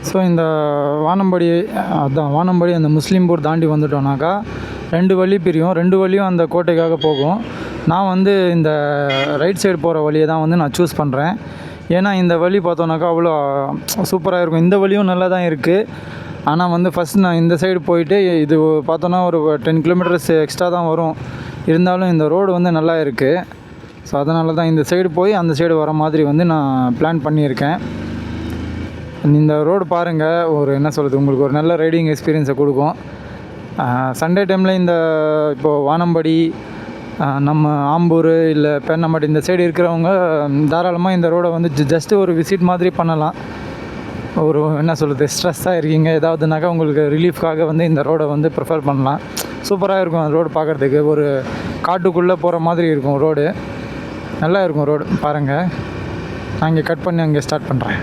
So இந்த வானம்படி வானம்படி அந்த முஸ்லீம்பூர் தாண்டி வந்துட்டோம்னாக்கா 2 வழி பிரியும். 2 வழியும் அந்த கோட்டைக்காக போகும். நான் வந்து இந்த ரைட் சைடு போகிற வழியை தான் வந்து நான் சூஸ் பண்ணுறேன். ஏன்னா இந்த வழி பார்த்தோன்னாக்கா அவ்வளோ சூப்பராக இருக்கும். இந்த வழியும் நல்லா தான் இருக்குது. ஆனால் வந்து ஃபஸ்ட் நான் இந்த சைடு போயிட்டு இது பார்த்தோன்னா ஒரு 10 கிலோமீட்டர்ஸ் எக்ஸ்ட்ரா தான் வரும். இருந்தாலும் இந்த ரோடு வந்து நல்லா இருக்குது. ஸோ அதனால தான் இந்த சைடு போய் அந்த சைடு வர மாதிரி வந்து நான் பிளான் பண்ணியிருக்கேன். இந்த ரோடு பாருங்கள், ஒரு என்ன சொல்கிறது, உங்களுக்கு ஒரு நல்ல ரைடிங் எக்ஸ்பீரியன்ஸை கொடுக்கும். சண்டே டைமில் இப்போது வானம்படி, நம்ம ஆம்பூர் இல்லை பெண்ணம்பட்டி இந்த சைடு இருக்கிறவங்க தாராளமாக இந்த ரோடை வந்து ஜஸ்ட்டு ஒரு விசிட் மாதிரி பண்ணலாம். ஒரு என்ன சொல்கிறது, ஸ்ட்ரெஸ்ஸாக இருக்கீங்க ஏதாவதுனாக்கா உங்களுக்கு ரிலீஃப்காக வந்து இந்த ரோடை வந்து ப்ரிஃபர் பண்ணலாம். சூப்பராக இருக்கும் அந்த ரோடு பார்க்குறதுக்கு. ஒரு காட்டுக்குள்ளே போகிற மாதிரி இருக்கும் ரோடு. நல்லா இருக்கும் ரோடு பாருங்கள். நான் இங்கே கட் பண்ணி அங்கே ஸ்டார்ட் பண்ணுறேன்.